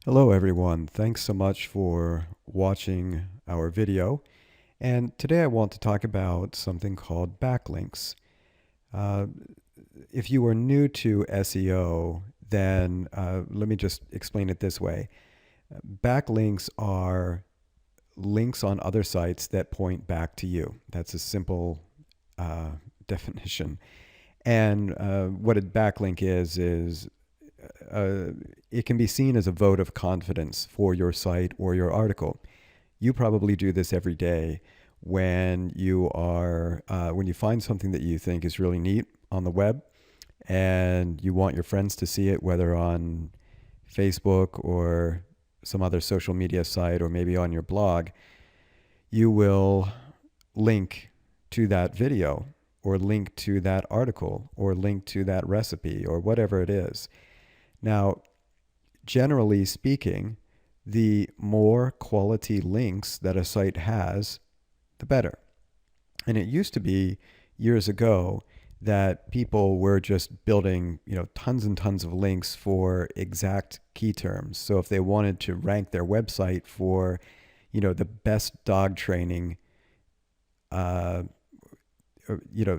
Hello everyone, thanks so much for watching our video. And today I want to talk about something called backlinks. Uh, if you are new to SEO, then let me just explain it this way. Backlinks are links on other sites that point back to you. That's a simple uh, definition. And what a backlink is uh, it can be seen as a vote of confidence for your site or your article. You probably do this every day when you find something that you think is really neat on the web and you want your friends to see it, whether on Facebook or some other social media site or maybe on your blog. You will link to that video or link to that article or link to that recipe or whatever it is. Now, generally speaking, the more quality links that a site has, the better. And it used to be years ago that people were just building, tons and tons of links for exact key terms. So if they wanted to rank their website for, the best dog training, uh,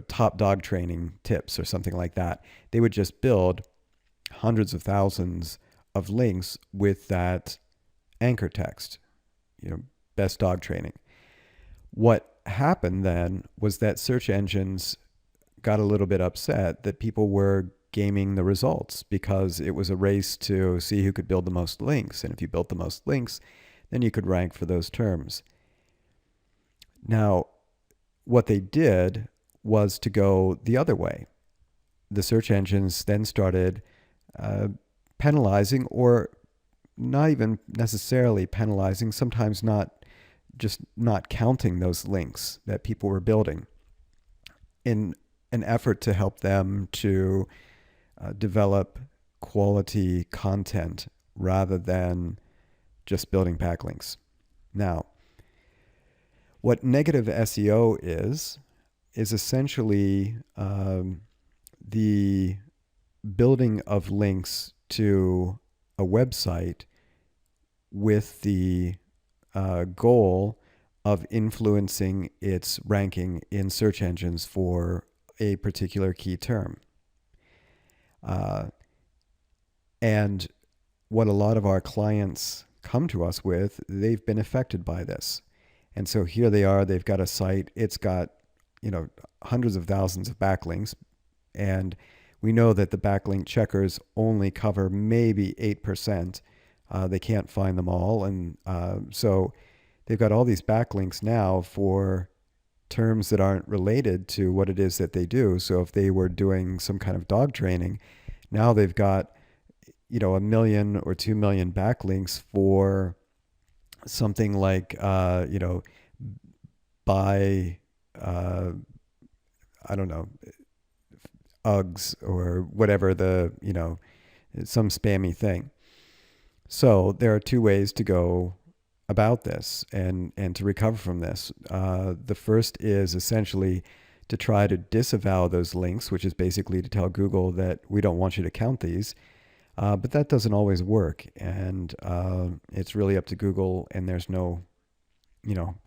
top dog training tips or something like that, they would just build hundreds of thousands of links with that anchor text, you know, best dog training. What happened then was that search engines got a little bit upset that people were gaming the results because it was a race to see who could build the most links. And if you built the most links, then you could rank for those terms. Now, what they did was to go the other way. The search engines then started penalizing, or not even necessarily penalizing, sometimes not counting those links that people were building in an effort to help them to develop quality content rather than just building backlinks. Now, what negative SEO is essentially the building of links to a website with the goal of influencing its ranking in search engines for a particular key term. And what a lot of our clients come to us with, they've been affected by this. And so here they are, they've got a site, it's got, hundreds of thousands of backlinks, and we know that the backlink checkers only cover maybe 8%. They can't find them all. And so they've got all these backlinks now for terms that aren't related to what it is that they do. So if they were doing some kind of dog training, now they've got, 1 million or 2 million backlinks for something like, buy, I don't know, Uggs or whatever some spammy thing. So there are two ways to go about this and to recover from this. The first is essentially to try to disavow those links, which is basically to tell Google that we don't want you to count these. But that doesn't always work. And it's really up to Google, and there's no,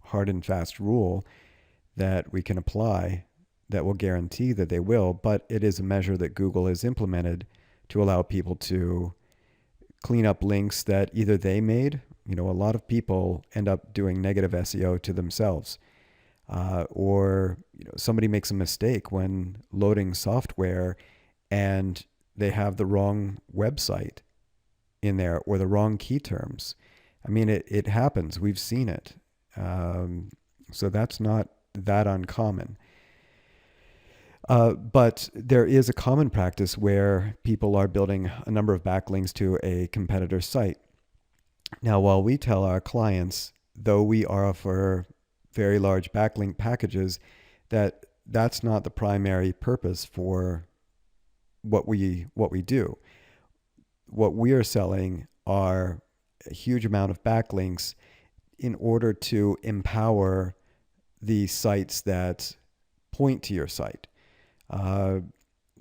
hard and fast rule that we can apply that will guarantee that they will. But it is a measure that Google has implemented to allow people to clean up links that either they made. A lot of people end up doing negative SEO to themselves, or somebody makes a mistake when loading software, and they have the wrong website in there or the wrong key terms. I mean, it happens. We've seen it. So that's not that uncommon. But there is a common practice where people are building a number of backlinks to a competitor's site. Now, while we tell our clients, though we offer very large backlink packages, that that's not the primary purpose for what we do. What we are selling are a huge amount of backlinks in order to empower the sites that point to your site.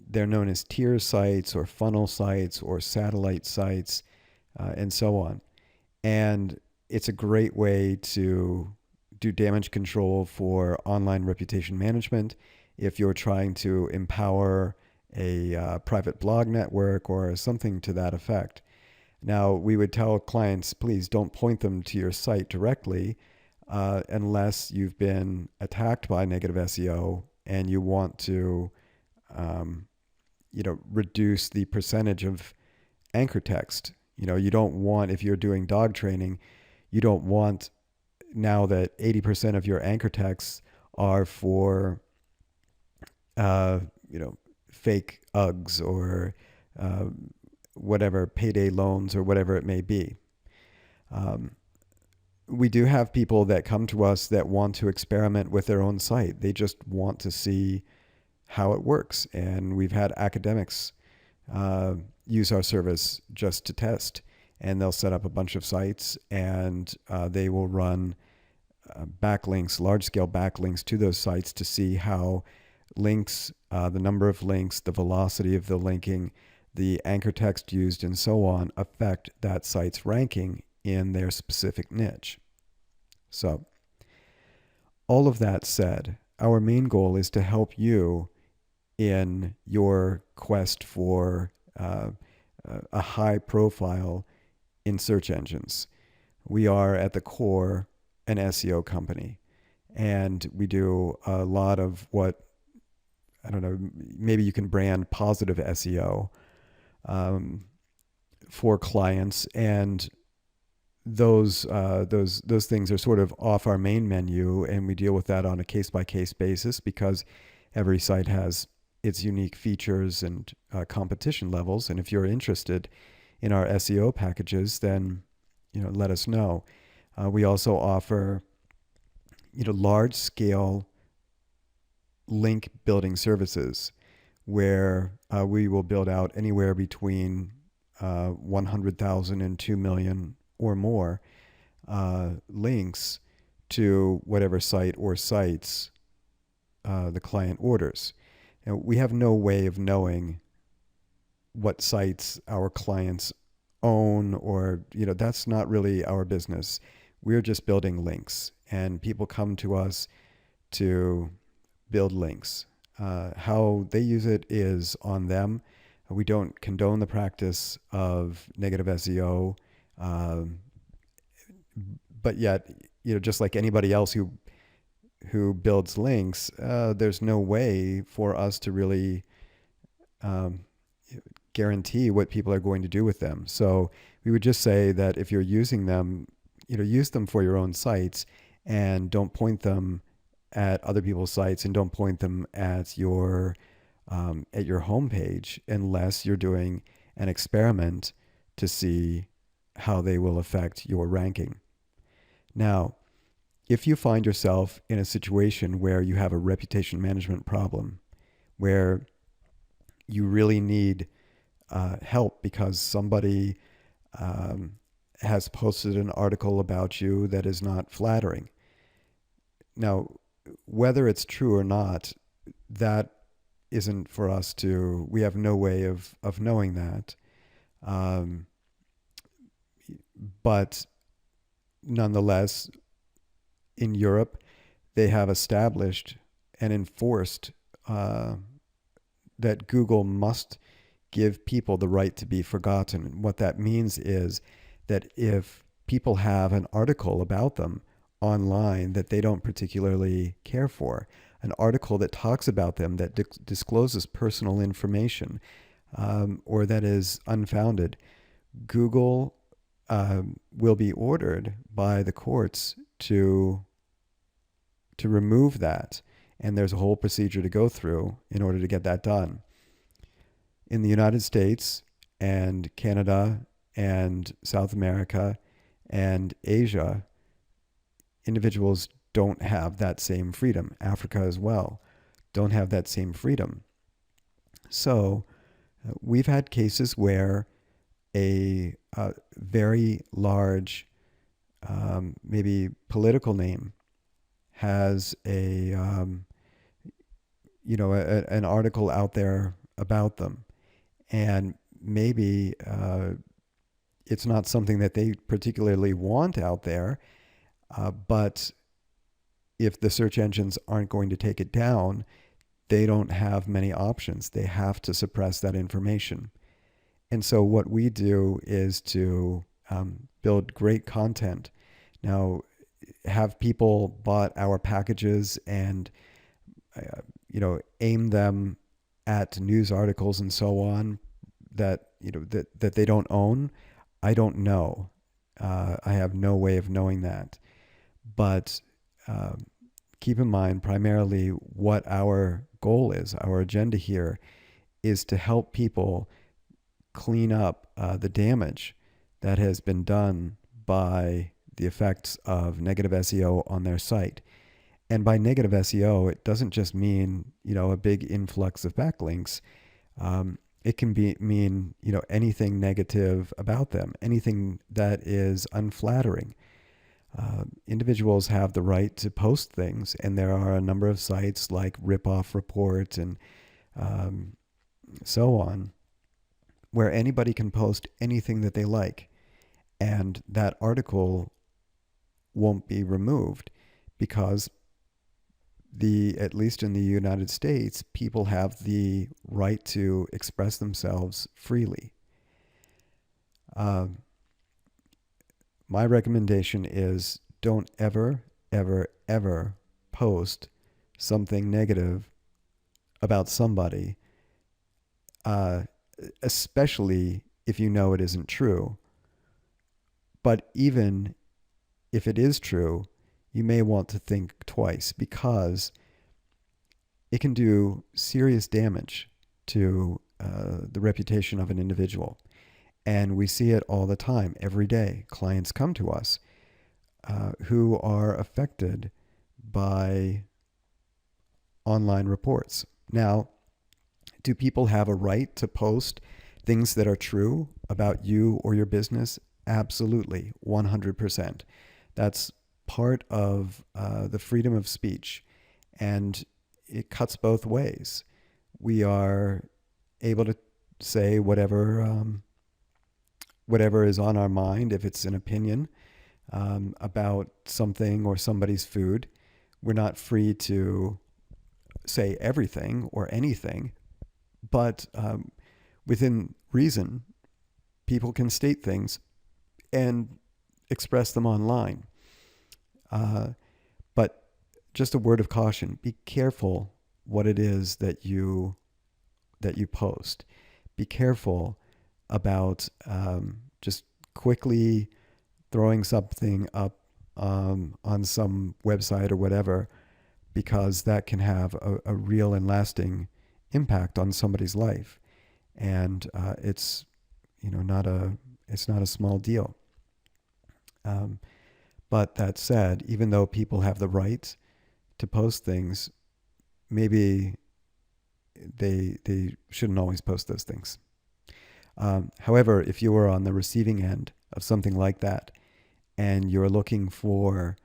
They're known as tier sites or funnel sites or satellite sites. and so on. And it's a great way to do damage control for online reputation management if you're trying to empower a private blog network or something to that effect. Now, we would tell clients, please don't point them to your site directly unless you've been attacked by negative SEO and you want to, um, reduce the percentage of anchor text. You don't want, if you're doing dog training, you don't want now that 80% of your anchor texts are for, uh, you know, fake Uggs or uh, whatever, payday loans or whatever it may be. Um, we do have people that come to us that want to experiment with their own site. They just want to see how it works. And we've had academics use our service just to test. And they'll set up a bunch of sites and they will run backlinks, large scale backlinks to those sites to see how links, the number of links, the velocity of the linking, the anchor text used, and so on affect that site's ranking in their specific niche. So, all of that said, our main goal is to help you in your quest for a high profile in search engines. We are at the core an SEO company, and we do a lot of what, I don't know, maybe you can brand positive SEO for clients, and those things are sort of off our main menu, and we deal with that on a case by case basis because every site has its unique features and competition levels. And if you're interested in our SEO packages, then let us know. We also offer large scale link building services where we will build out anywhere between 100,000 and 2 million or more links to whatever site or sites the client orders. Now, we have no way of knowing what sites our clients own, or that's not really our business. We're just building links, and people come to us to build links. How they use it is on them. We don't condone the practice of negative SEO, but yet, just like anybody else who builds links, there's no way for us to really guarantee what people are going to do with them. So we would just say that if you're using them, use them for your own sites, and don't point them at other people's sites, and don't point them at your homepage unless you're doing an experiment to see how they will affect your ranking. Now, if you find yourself in a situation where you have a reputation management problem, where you really need help because somebody has posted an article about you that is not flattering. Now, whether it's true or not, that isn't for us to, we have no way of knowing that. But nonetheless, in Europe, they have established and enforced that Google must give people the right to be forgotten. What that means is that if people have an article about them online that they don't particularly care for, an article that talks about them that discloses personal information, or that is unfounded, Google will be ordered by the courts to remove that. And there's a whole procedure to go through in order to get that done. In the United States and Canada and South America and Asia, individuals don't have that same freedom. Africa as well don't have that same freedom. So we've had cases where a very large, maybe political name has an article out there about them, and maybe It's not something that they particularly want out there, but if the search engines aren't going to take it down, they don't have many options. They have to suppress that information. And so what we do is to build great content. Now, have people bought our packages and aim them at news articles and so on that that they don't own? I don't know. I have no way of knowing that. But keep in mind, primarily, what our goal is, our agenda here, is to help people clean up the damage that has been done by the effects of negative SEO on their site. And by negative SEO, it doesn't just mean a big influx of backlinks. It can mean anything negative about them, anything that is unflattering. Individuals have the right to post things, and there are a number of sites like Ripoff Report and so on, where anybody can post anything that they like, and that article won't be removed because at least in the United States, people have the right to express themselves freely. My recommendation is don't ever, ever, ever post something negative about somebody, especially if you know it isn't true. But even if it is true, you may want to think twice because it can do serious damage to the reputation of an individual. And we see it all the time, every day. Clients come to us who are affected by online reports. Now, do people have a right to post things that are true about you or your business? Absolutely, 100%. That's part of the freedom of speech, and it cuts both ways. We are able to say whatever is on our mind. If it's an opinion about something or somebody's food, we're not free to say everything or anything, but within reason, people can state things and express them online. But just a word of caution: be careful what it is that you post. Be careful about just quickly throwing something up on some website or whatever, because that can have a real and lasting impact on somebody's life, and it's not a small deal. But that said, even though people have the right to post things, maybe they shouldn't always post those things. However, if you are on the receiving end of something like that, and you're looking for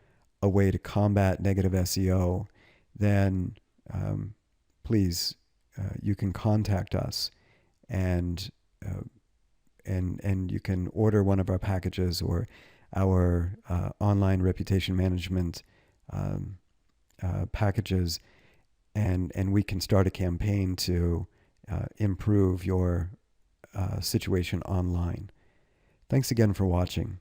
a way to combat negative SEO, then please, you can contact us, and you can order one of our packages or our online reputation management packages, and we can start a campaign to improve your situation online. Thanks again for watching.